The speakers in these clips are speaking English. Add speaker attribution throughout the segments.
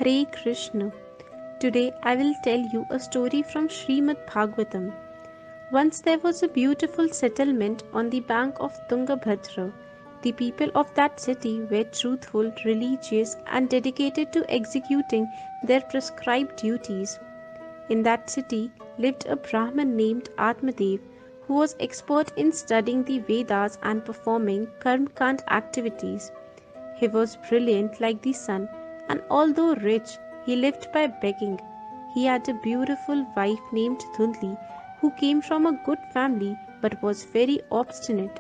Speaker 1: Hare Krishna. Today I will tell you a story from Srimad Bhagavatam. Once there was a beautiful settlement on the bank of Tungabhadra. The people of that city were truthful, religious, and dedicated to executing their prescribed duties. In that city lived a brahman named Atmadeva, who was expert in studying the Vedas and performing karma-kanda activities. He was brilliant like the sun, and although rich, he lived by begging. He had a beautiful wife named Dhundhuli, who came from a good family but was very obstinate.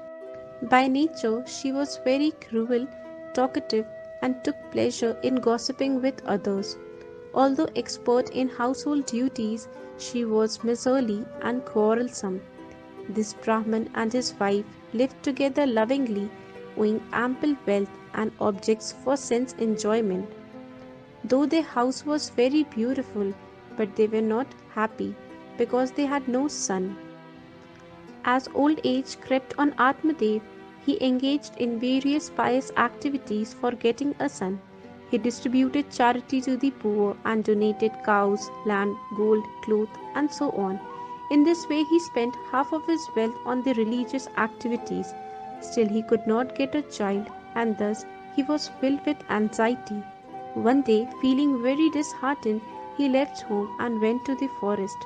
Speaker 1: By nature, she was very cruel, talkative, and took pleasure in gossiping with others. Although expert in household duties, she was miserly and quarrelsome. This Brahman and his wife lived together lovingly, owning ample wealth and objects for sense enjoyment. Though their house was very beautiful, but they were not happy because they had no son. As old age crept on Atmadeva, he engaged in various pious activities for getting a son. He distributed charity to the poor and donated cows, land, gold, cloth, and so on. In this way, he spent half of his wealth on the religious activities. Still, he could not get a child, and thus he was filled with anxiety. One day, feeling very disheartened, he left home and went to the forest.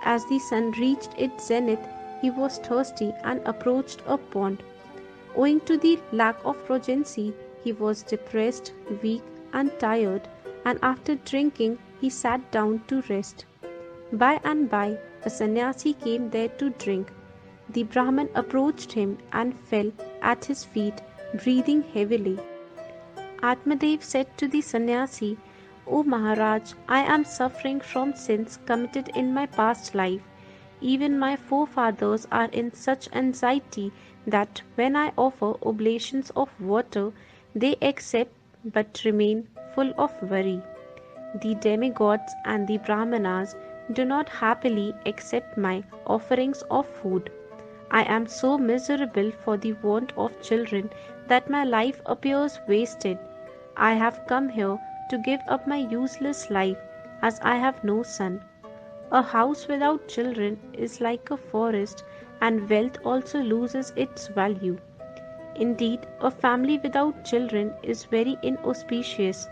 Speaker 1: As the sun reached its zenith, he was thirsty and approached a pond. Owing to the lack of progeny, he was depressed, weak, and tired, and after drinking, he sat down to rest. By and by, a sannyasi came there to drink. The Brahman approached him and fell at his feet, breathing heavily. Atmadeva said to the sannyasi, "O Maharaj, I am suffering from sins committed in my past life. Even my forefathers are in such anxiety that when I offer oblations of water, they accept but remain full of worry. The demigods and the brahmanas do not happily accept my offerings of food. I am so miserable for the want of children that my life appears wasted. I have come here to give up my useless life as I have no son. A house without children is like a forest, and wealth also loses its value. Indeed, a family without children is very inauspicious.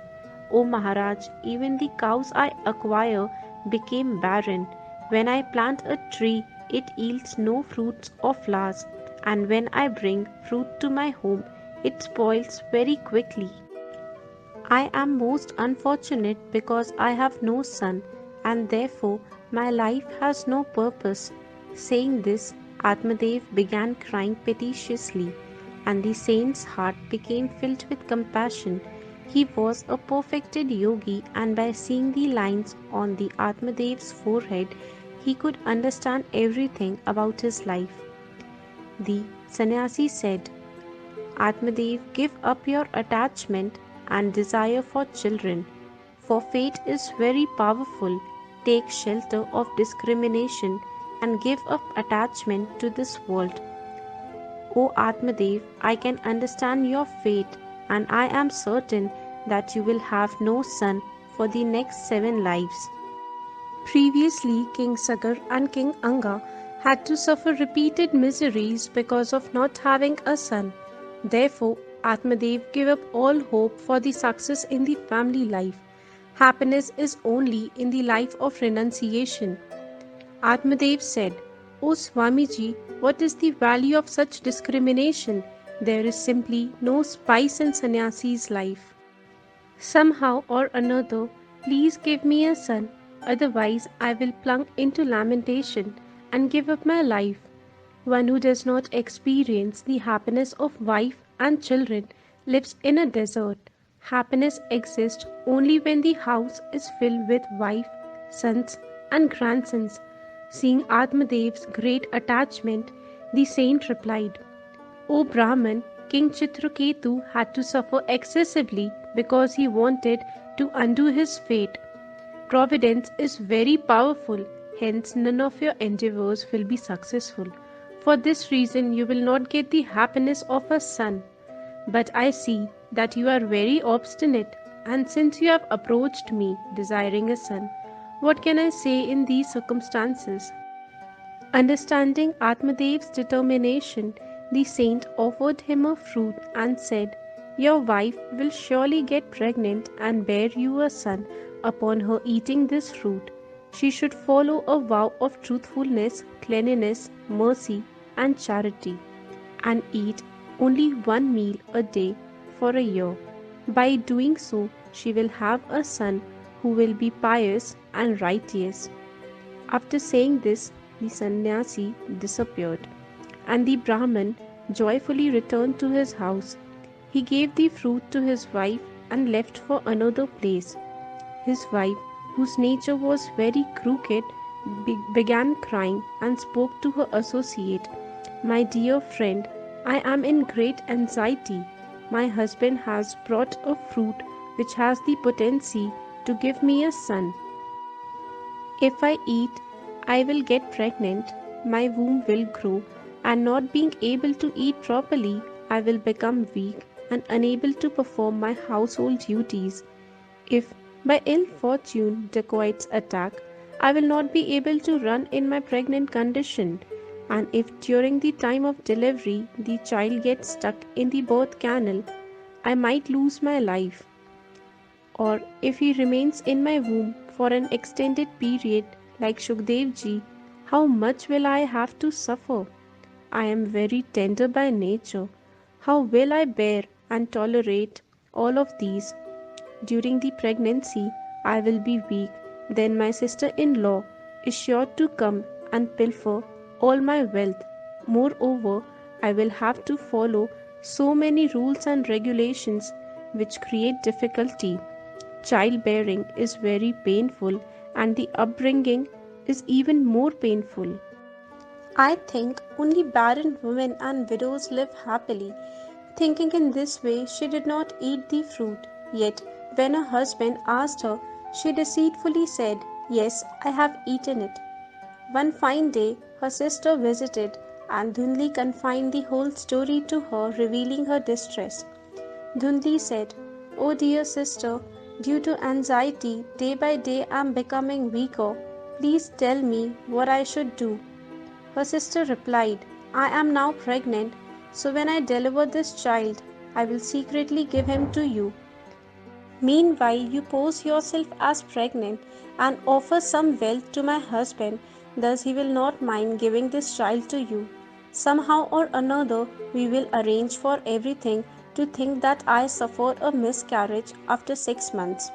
Speaker 1: O Maharaj, even the cows I acquire became barren. When I plant a tree, it yields no fruits or flowers, and when I bring fruit to my home, it spoils very quickly. I am most unfortunate because I have no son, and therefore my life has no purpose." Saying this, Atmadeva began crying piteously, and the saint's heart became filled with compassion. He was a perfected yogi, and by seeing the lines on the Atmadeva's forehead, he could understand everything about his life. The sannyasi said, "Atmadeva, give up your attachment and desire for children, for fate is very powerful. Take shelter of discrimination and give up attachment to this world." O Atmadeva, I can understand your fate, and I am certain that you will have no son for the next 7 lives. Previously, King Sagar and King Anga had to suffer repeated miseries because of not having a son. Therefore, Atmadeva gave up all hope for the success in the family life. Happiness is only in the life of renunciation. Atmadeva said, "O Swamiji, what is the value of such discrimination? There is simply no spice in sannyasi's life. Somehow or another, please give me a son, otherwise I will plunge into lamentation and give up my life." One who does not experience the happiness of wife and children lives in a desert. Happiness exists only when the house is filled with wife, sons, and grandsons. Seeing Atmadeva's great attachment, the saint replied, "O Brahman, King Chitraketu had to suffer excessively because he wanted to undo his fate. Providence is very powerful, hence none of your endeavors will be successful. For this reason you will not get the happiness of a son. But I see that you are very obstinate. And since you have approached me desiring a son, what can I say in these circumstances? Understanding Atmadeva's determination, the saint offered him a fruit and said, "Your wife will surely get pregnant and bear you a son upon her eating this fruit. She should follow a vow of truthfulness, cleanliness, mercy, and charity, and eat only one meal a day for a year. By doing so, she will have a son who will be pious and righteous." After saying this, the sannyasi disappeared, and the Brahman joyfully returned to his house. He gave the fruit to his wife and left for another place. His wife, whose nature was very crooked, began crying and spoke to her associate. "My dear friend, I am in great anxiety. My husband has brought a fruit which has the potency to give me a son. If I eat, I will get pregnant, my womb will grow, and not being able to eat properly, I will become weak and unable to perform my household duties. If by ill fortune dacoits attack, I will not be able to run in my pregnant condition, and if during the time of delivery the child gets stuck in the birth canal, I might lose my life. Or if he remains in my womb for an extended period like Shukdev ji, how much will I have to suffer? I am very tender by nature. How will I bear and tolerate all of these? During the pregnancy, I will be weak. Then my sister-in-law is sure to come and pilfer all my wealth. Moreover, I will have to follow so many rules and regulations which create difficulty. Childbearing is very painful, and the upbringing is even more painful. I think only barren women and widows live happily." Thinking in this way, she did not eat the fruit. Yet, when her husband asked her, she deceitfully said, "Yes, I have eaten it." One fine day, her sister visited, and Dhundhuli confined the whole story to her, revealing her distress. Dhundhuli said, "Oh dear sister, due to anxiety, day by day I am becoming weaker. Please tell me what I should do." Her sister replied, "I am now pregnant, so when I deliver this child, I will secretly give him to you. Meanwhile, you pose yourself as pregnant and offer some wealth to my husband, thus he will not mind giving this child to you. Somehow or another, we will arrange for everything to think that I suffered a miscarriage after 6 months.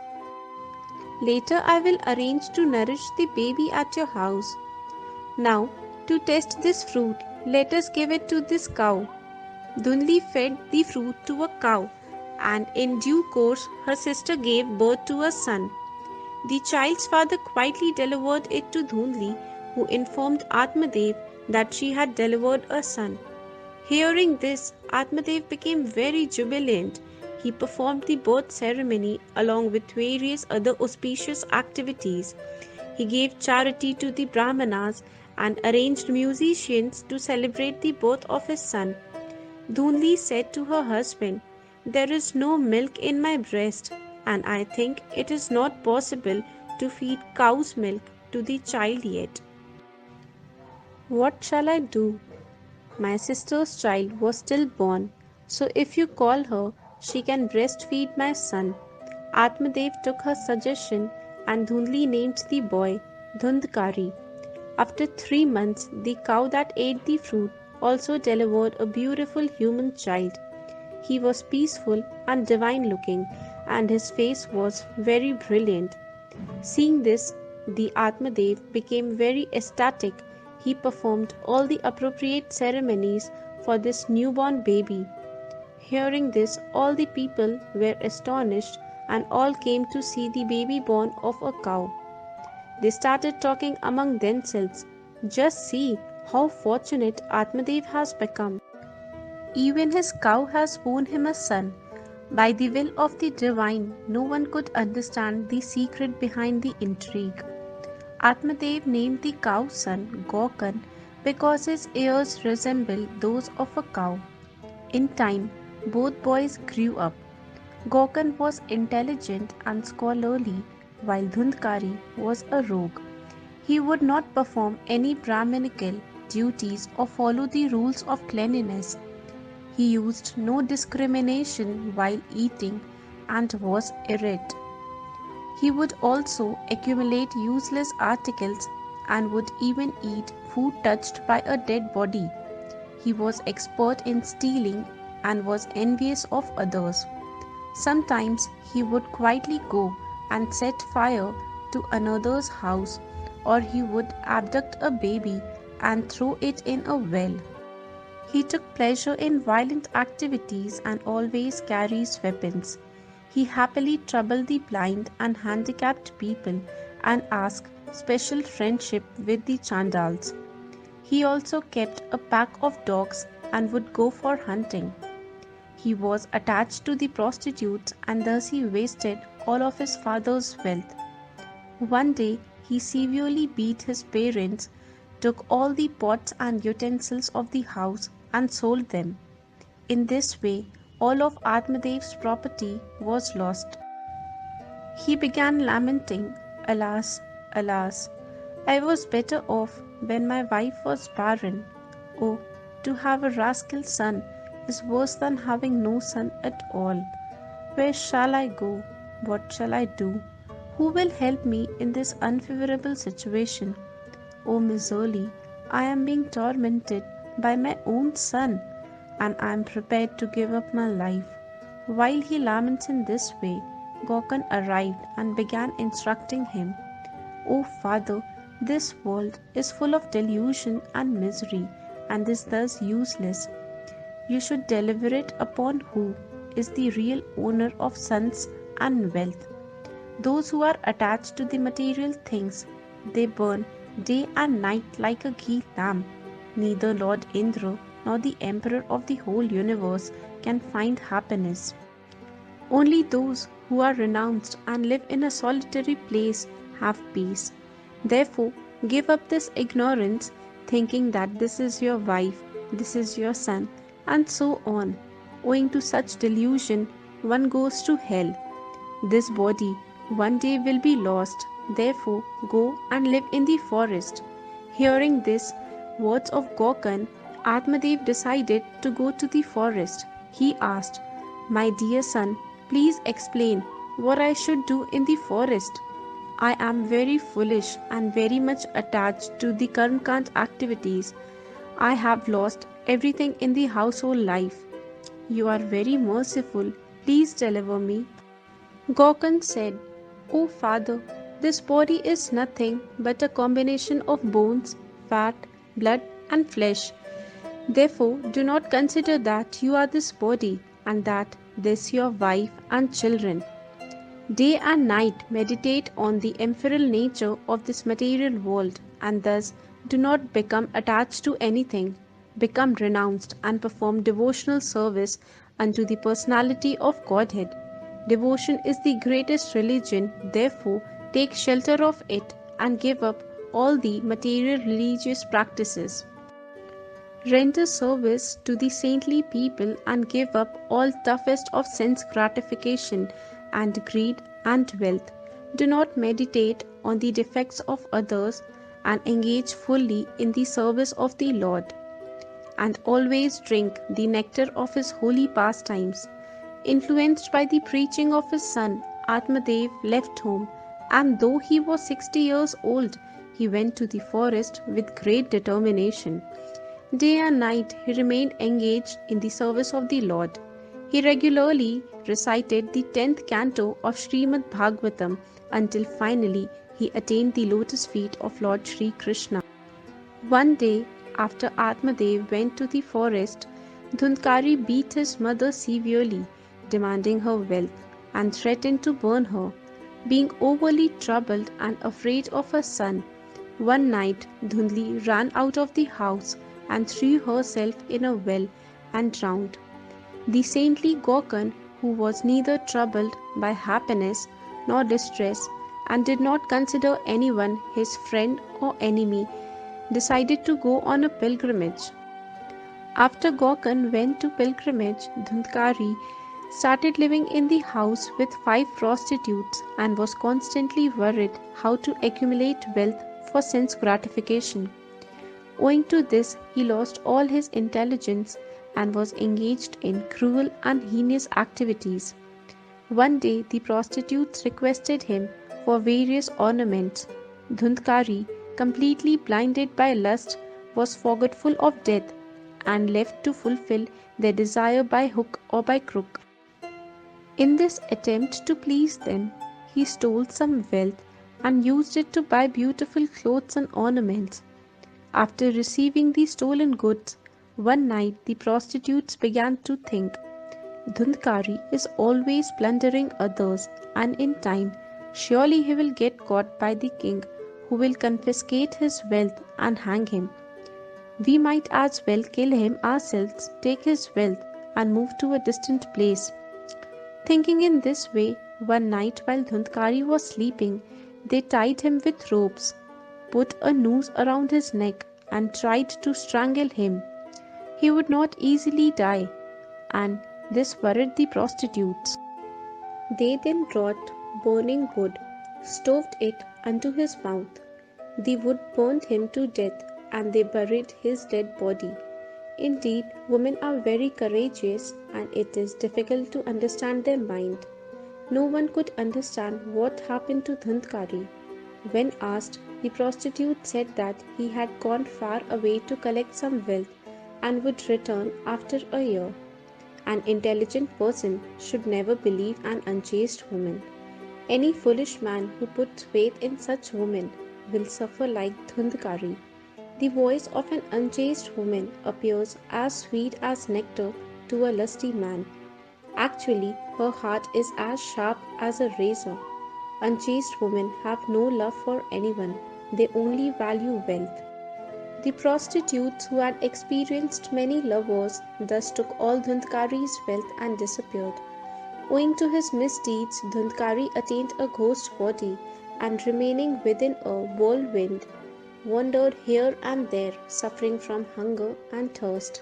Speaker 1: Later, I will arrange to nourish the baby at your house. Now, to test this fruit, let us give it to this cow." Dhundhuli fed the fruit to a cow, and in due course her sister gave birth to a son. The child's father quietly delivered it to Dhundhuli, who informed Atmadev that she had delivered a son. Hearing this, Atmadev became very jubilant. He performed the birth ceremony along with various other auspicious activities. He gave charity to the brahmanas and arranged musicians to celebrate the birth of his son. Dhundhuli said to her husband, "There is no milk in my breast, and I think it is not possible to feed cow's milk to the child yet. What shall I do? My sister's child was still born, so if you call her, she can breastfeed my son." Atmadev took her suggestion, and Dhundhuli named the boy Dhundhukari. After 3 months, the cow that ate the fruit also delivered a beautiful human child. He was peaceful and divine looking, and his face was very brilliant. Seeing this, the Atmadev became very ecstatic. He performed all the appropriate ceremonies for this newborn baby. Hearing this, all the people were astonished, and all came to see the baby born of a cow. They started talking among themselves, "Just see how fortunate Atmadev has become. Even his cow has borne him a son." By the will of the divine, no one could understand the secret behind the intrigue. Atmadev named the cow's son Gokarna because his ears resembled those of a cow. In time, both boys grew up. Gokarna was intelligent and scholarly, while Dhundhukari was a rogue. He would not perform any Brahminical duties or follow the rules of cleanliness. He used no discrimination while eating and was irate. He would also accumulate useless articles and would even eat food touched by a dead body. He was expert in stealing and was envious of others. Sometimes he would quietly go and set fire to another's house, or he would abduct a baby and throw it in a well. He took pleasure in violent activities and always carries weapons. He happily troubled the blind and handicapped people and asked special friendship with the Chandals. He also kept a pack of dogs and would go for hunting. He was attached to the prostitutes and thus he wasted all of his father's wealth. One day he severely beat his parents, took all the pots and utensils of the house and sold them. In this way, all of Atmadeva's property was lost. He began lamenting, "Alas, alas, I was better off when my wife was barren. Oh, to have a rascal son is worse than having no son at all. Where shall I go? What shall I do? Who will help me in this unfavorable situation? Oh, miserly, I am being tormented by my own son, and I am prepared to give up my life." While he laments in this way, Gokarna arrived and began instructing him. "O father, this world is full of delusion and misery, and is thus useless. You should deliver it upon who is the real owner of sons and wealth. Those who are attached to the material things, they burn day and night like a ghee lamp. Neither Lord Indra nor the emperor of the whole universe can find happiness. Only those who are renounced and live in a solitary place have peace. Therefore, give up this ignorance, thinking that this is your wife, this is your son, and so on. Owing to such delusion, one goes to hell. This body one day will be lost. Therefore, go and live in the forest." Hearing this words of Gokarna, Atmadeva decided to go to the forest. He asked, "My dear son, please explain what I should do in the forest. I am very foolish and very much attached to the karma-kanda activities. I have lost everything in the household life. You are very merciful. Please deliver me." Gokarna said, "O father, this body is nothing but a combination of bones, fat, blood, and flesh. Therefore, do not consider that you are this body and that this your wife and children. Day and night meditate on the ephemeral nature of this material world, and thus do not become attached to anything. Become renounced and perform devotional service unto the personality of Godhead. Devotion is the greatest religion, therefore take shelter of it and give up all the material religious practices. Render service to the saintly people and give up all toughest of sense gratification and greed and wealth. Do not meditate on the defects of others and engage fully in the service of the Lord. And always drink the nectar of his holy pastimes." Influenced by the preaching of his son, Atmadeva left home, and though he was 60 years old, he went to the forest with great determination. Day and night he remained engaged in the service of the Lord. He regularly recited the 10th canto of Srimad Bhagavatam until finally he attained the lotus feet of Lord Sri Krishna. One day, after Atmadeva went to the forest, Dhundhukari beat his mother severely, demanding her wealth, and threatened to burn her. Being overly troubled and afraid of her son, one night Dhundhuli ran out of the house and threw herself in a well and drowned. The saintly Gokarna, who was neither troubled by happiness nor distress and did not consider anyone his friend or enemy, decided to go on a pilgrimage. After Gokarna went to pilgrimage, Dhundhukari started living in the house with 5 prostitutes and was constantly worried how to accumulate wealth for sense gratification. Owing to this, he lost all his intelligence and was engaged in cruel and heinous activities. One day, the prostitutes requested him for various ornaments. Dhundhukari, completely blinded by lust, was forgetful of death and left to fulfill their desire by hook or by crook. In this attempt to please them, he stole some wealth and used it to buy beautiful clothes and ornaments. After receiving the stolen goods, one night the prostitutes began to think, Dhundhukari is always plundering others, and in time, surely he will get caught by the king, who will confiscate his wealth and hang him. We might as well kill him ourselves, take his wealth, and move to a distant place. Thinking in this way, one night while Dhundhukari was sleeping, they tied him with ropes, put a noose around his neck, and tried to strangle him. He would not easily die, and this worried the prostitutes. They then brought burning wood, stove it unto his mouth. The wood burned him to death, and they buried his dead body. Indeed, women are very courageous, and it is difficult to understand their mind. No one could understand what happened to Dhundhukari. When asked, the prostitute said that he had gone far away to collect some wealth and would return after a year. An intelligent person should never believe an unchaste woman. Any foolish man who puts faith in such women will suffer like Dhundhukari. The voice of an unchaste woman appears as sweet as nectar to a lusty man. Actually, her heart is as sharp as a razor. Unchaste women have no love for anyone, they only value wealth. The prostitutes who had experienced many lovers thus took all Dhundhukari's wealth and disappeared. Owing to his misdeeds, Dhundhukari attained a ghost body and remaining within a whirlwind, wandered here and there, suffering from hunger and thirst,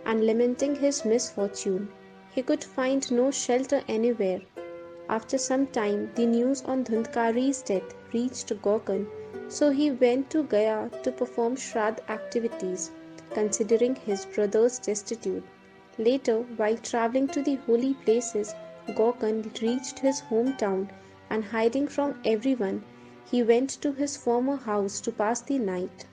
Speaker 1: and lamenting his misfortune. He could find no shelter anywhere. After some time, the news on Dhundhukari's death reached Gokarna, so he went to Gaya to perform Shraddh activities, considering his brother's destitute. Later, while traveling to the holy places, Gokarna reached his hometown and hiding from everyone, he went to his former house to pass the night.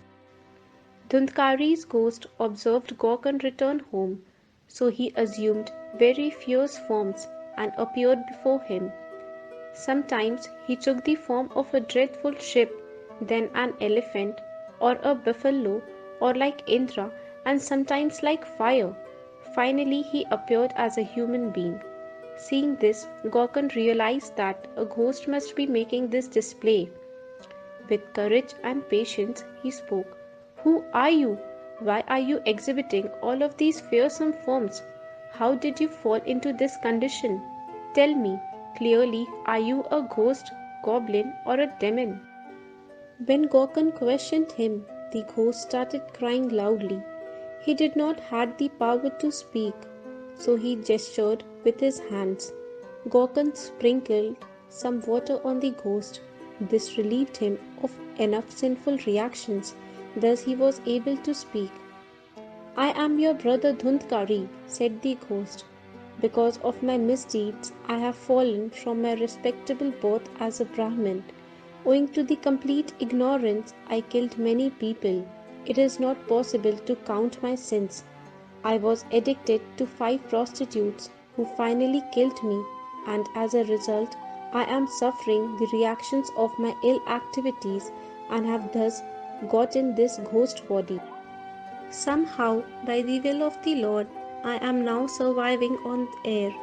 Speaker 1: Dhundhukari's ghost observed Gokarna return home, so he assumed very fierce forms and appeared before him. Sometimes he took the form of a dreadful ship, then an elephant, or a buffalo, or like Indra, and sometimes like fire. Finally, he appeared as a human being. Seeing this, Gokarna realized that a ghost must be making this display. With courage and patience, he spoke. Who are you? Why are you exhibiting all of these fearsome forms? How did you fall into this condition? Tell me, clearly, are you a ghost, goblin, or a demon? When Gokarna questioned him, the ghost started crying loudly. He did not have the power to speak, so he gestured with his hands. Gokarna sprinkled some water on the ghost. This relieved him of enough sinful reactions, thus he was able to speak. I am your brother Dhundhukari, said the ghost. Because of my misdeeds, I have fallen from my respectable birth as a Brahmin. Owing to the complete ignorance, I killed many people. It is not possible to count my sins. I was addicted to 5 prostitutes who finally killed me, and as a result, I am suffering the reactions of my ill activities and have thus gotten this ghost body. Somehow, by the will of the Lord, I am now surviving on air.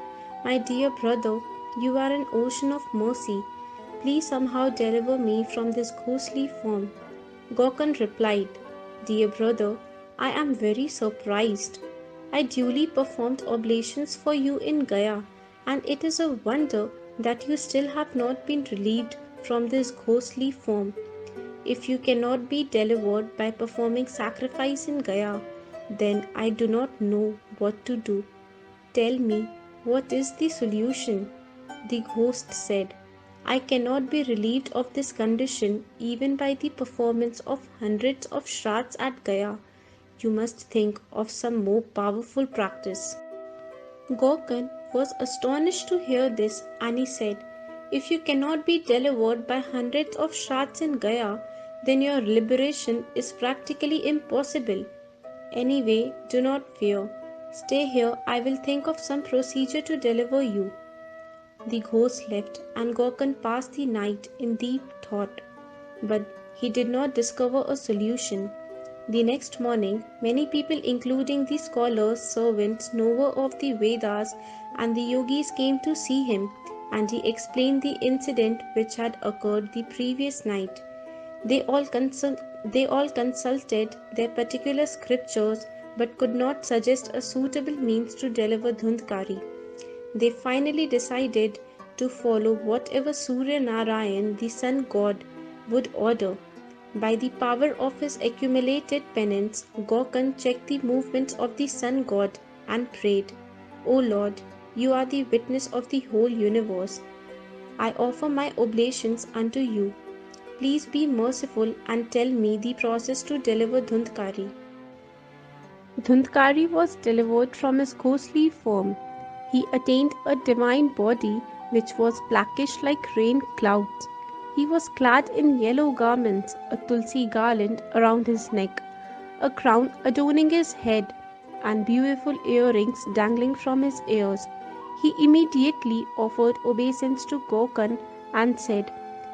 Speaker 1: My dear brother, you are an ocean of mercy. Please somehow deliver me from this ghostly form. Gokarna replied, Dear brother, I am very surprised. I duly performed oblations for you in Gaya, and it is a wonder that you still have not been relieved from this ghostly form. If you cannot be delivered by performing sacrifice in Gaya, then I do not know what to do. Tell me, What is the solution? The ghost said, I cannot be relieved of this condition even by the performance of hundreds of shrats at Gaya. You must think of some more powerful practice. Gokarna was astonished to hear this, and he said, if you cannot be delivered by hundreds of shrats in Gaya, then your liberation is practically impossible. Anyway, do not fear. Stay here, I will think of some procedure to deliver you. The ghost left, and Gokarna passed the night in deep thought. But he did not discover a solution. The next morning, many people, including the scholars, servants, knower of the Vedas, and the yogis, came to see him, and he explained the incident which had occurred the previous night. They all consulted their particular scriptures, but could not suggest a suitable means to deliver Dhundhukari. They finally decided to follow whatever Surya Narayan, the sun god, would order. By the power of his accumulated penance, Gokarna checked the movements of the sun god and prayed, O Lord, you are the witness of the whole universe. I offer my oblations unto you. Please be merciful and tell me the process to deliver Dhundhukari. Dhundhukari was delivered from his ghostly form. He attained a divine body which was blackish like rain clouds. He was clad in yellow garments, a tulsi garland around his neck, a crown adorning his head, and beautiful earrings dangling from his ears. He immediately offered obeisance to Gokarna and said,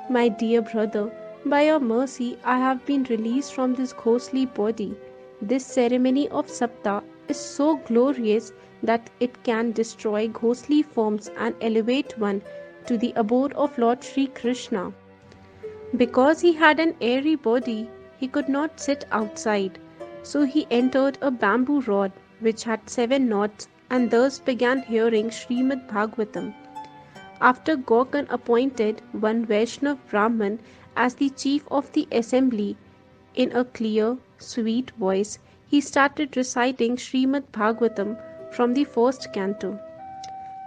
Speaker 1: My dear brother, by your mercy I have been released from this ghostly body. This ceremony of Sapta is so glorious that it can destroy ghostly forms and elevate one to the abode of Lord Sri Krishna. Because he had an airy body, he could not sit outside. So he entered a bamboo rod which had 7 knots and thus began hearing Srimad Bhagavatam. After Gokarna appointed one Vaishnav Brahman as the chief of the assembly, in a clear, sweet voice, he started reciting Srimad Bhagavatam from the first canto.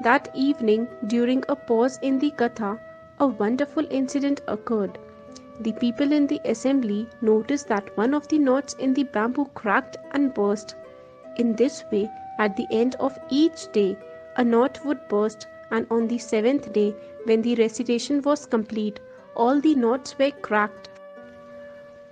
Speaker 1: That evening, during a pause in the Katha, a wonderful incident occurred. The people in the assembly noticed that one of the knots in the bamboo cracked and burst. In this way, at the end of each day, a knot would burst, and on the 7th day, when the recitation was complete, all the knots were cracked.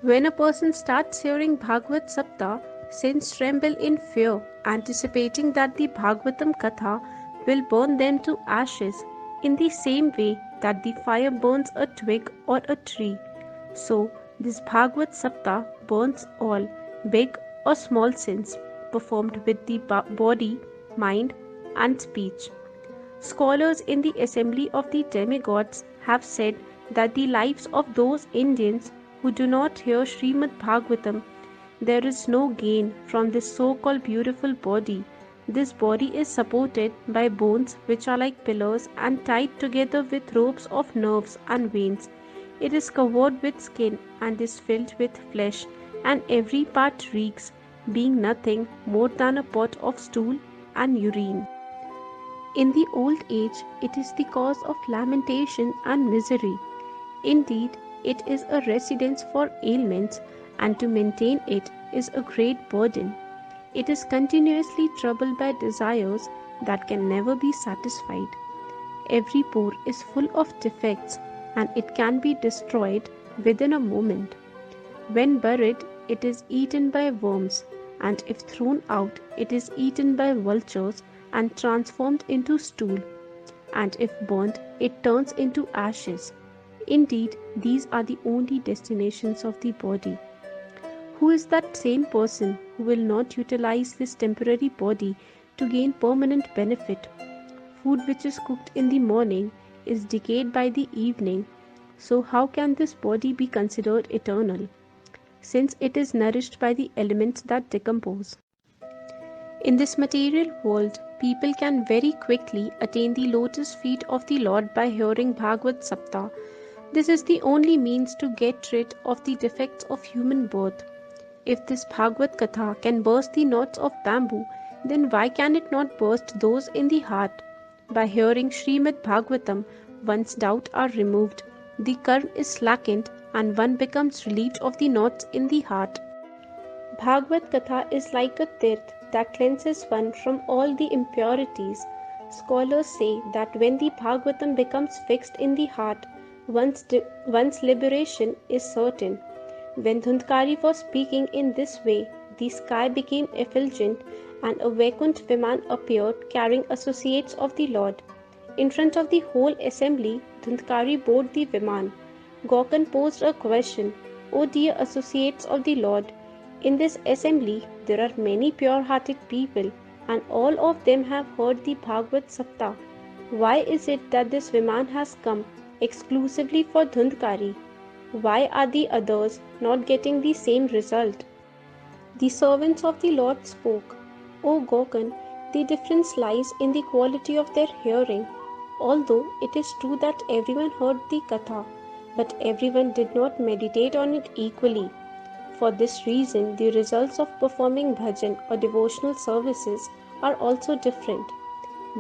Speaker 1: When a person starts hearing Bhagavad Sapta, saints tremble in fear, anticipating that the Bhagavatam Katha will burn them to ashes, in the same way that the fire burns a twig or a tree. So, this Bhagavad Sapta burns all, big or small sins, performed with the body, mind, and speech. Scholars in the assembly of the demigods have said that the lives of those Indians who do not hear Srimad Bhagavatam, there is no gain from this so-called beautiful body. This body is supported by bones which are like pillars and tied together with ropes of nerves and veins. It is covered with skin and is filled with flesh, and every part reeks, being nothing more than a pot of stool and urine. In the old age, it is the cause of lamentation and misery. Indeed, it is a residence for ailments, and to maintain it is a great burden. It is continuously troubled by desires that can never be satisfied. Every pore is full of defects, and it can be destroyed within a moment. When buried, it is eaten by worms, and if thrown out, it is eaten by vultures and transformed into stool, and if burnt, it turns into ashes. Indeed, these are the only destinations of the body. Who is that sane person who will not utilize this temporary body to gain permanent benefit? Food which is cooked in the morning is decayed by the evening, so how can this body be considered eternal, since it is nourished by the elements that decompose? In this material world, people can very quickly attain the lotus feet of the Lord by hearing Bhagavad Sapta. This is the only means to get rid of the defects of human birth. If this Bhagavad Katha can burst the knots of bamboo, then why can it not burst those in the heart? By hearing Srimad Bhagavatam, one's doubts are removed, the karma is slackened, and one becomes relieved of the knots in the heart. Bhagavad Katha is like a tirth that cleanses one from all the impurities. Scholars say that when the Bhagavatam becomes fixed in the heart, one's liberation is certain. When Dhundhukari was speaking in this way, the sky became effulgent and a Vaikunta Viman appeared carrying associates of the Lord. In front of the whole assembly, Dhundhukari bored the Viman. Gokarna posed a question, O dear associates of the Lord, in this assembly there are many pure-hearted people and all of them have heard the Bhagavad Sapta. Why is it that this Viman has come exclusively for Dhundhukari? Why are the others not getting the same result? The servants of the Lord spoke, O Gokarna, the difference lies in the quality of their hearing. Although it is true that everyone heard the Katha, but everyone did not meditate on it equally. For this reason, the results of performing bhajan or devotional services are also different.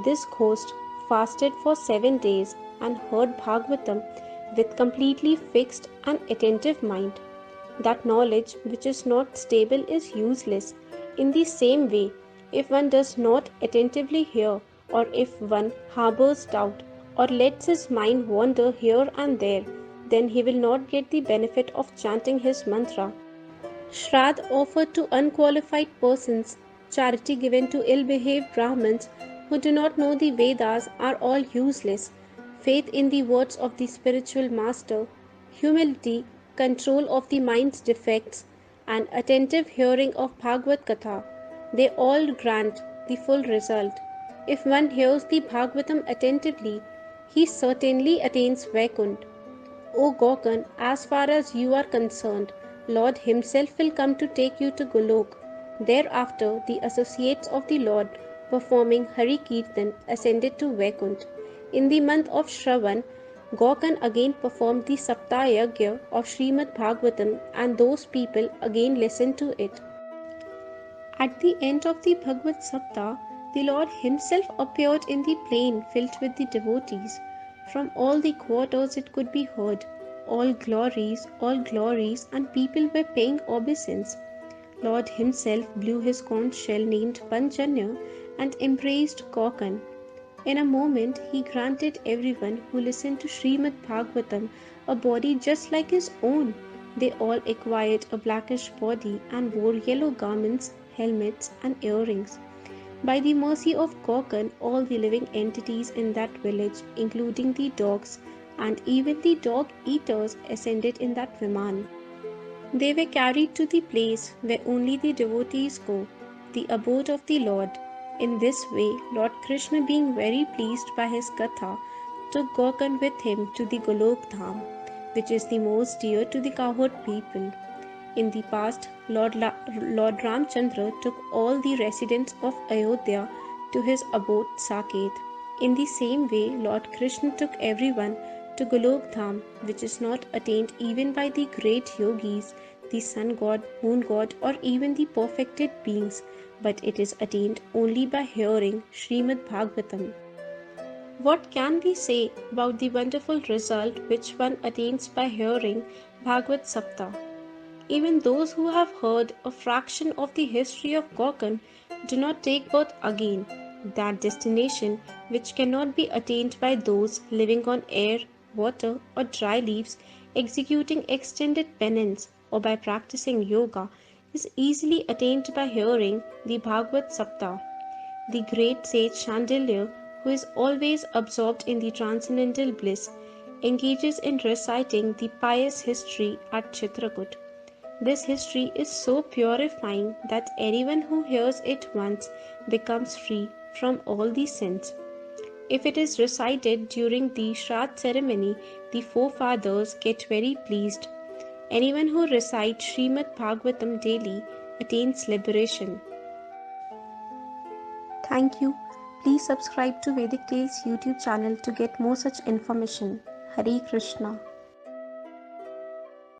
Speaker 1: This ghost fasted for 7 days and heard Bhagavatam with completely fixed and attentive mind. That knowledge which is not stable is useless. In the same way, if one does not attentively hear, or if one harbors doubt, or lets his mind wander here and there, then he will not get the benefit of chanting his mantra. Shraddha offered to unqualified persons, charity given to ill-behaved Brahmins who do not know the Vedas are all useless. Faith in the words of the spiritual master, humility, control of the mind's defects, and attentive hearing of Bhagavad Katha, they all grant the full result. If one hears the Bhagavatam attentively, he certainly attains Vaikunta. O Gokarna, as far as you are concerned, Lord himself will come to take you to Golok. Thereafter, the associates of the Lord performing Hari Kirtan ascended to Vaikunta. In the month of Shravan, Gokarna again performed the Saptayagya of Srimad Bhagavatam and those people again listened to it. At the end of the Bhagavad Sapta, the Lord himself appeared in the plain filled with the devotees. From all the quarters it could be heard, all glories, and people were paying obeisance. Lord himself blew his conch shell named Panjanya and embraced Gokarna. In a moment he granted everyone who listened to Srimad Bhagavatam a body just like his own. They all acquired a blackish body and wore yellow garments, helmets and earrings. By the mercy of Gokarna, all the living entities in that village, including the dogs and even the dog-eaters, ascended in that Viman. They were carried to the place where only the devotees go, the abode of the Lord. In this way, Lord Krishna, being very pleased by his Katha, took Gokarna with him to the Golok Dham, which is the most dear to the cowherd people. In the past, Lord Ramchandra took all the residents of Ayodhya to his abode Saket. In the same way, Lord Krishna took everyone to Golok Dham, which is not attained even by the great yogis, the sun god, moon god, or even the perfected beings, but it is attained only by hearing Srimad Bhagavatam. What can we say about the wonderful result which one attains by hearing Bhagavad Sapta? Even those who have heard a fraction of the history of Gokarna do not take birth again, that destination which cannot be attained by those living on air, water, or dry leaves, executing extended penance, or by practicing yoga, is easily attained by hearing the Bhagavad Sapta. The great sage Chandilya, who is always absorbed in the transcendental bliss, engages in reciting the pious history at Chitrakoot. This history is so purifying that anyone who hears it once becomes free from all the sins. If it is recited during the Shraddha ceremony, the forefathers get very pleased. Anyone who recites Srimad Bhagavatam daily attains liberation. Thank you. Please subscribe to Vedic Tales YouTube channel to get more such information. Hare Krishna.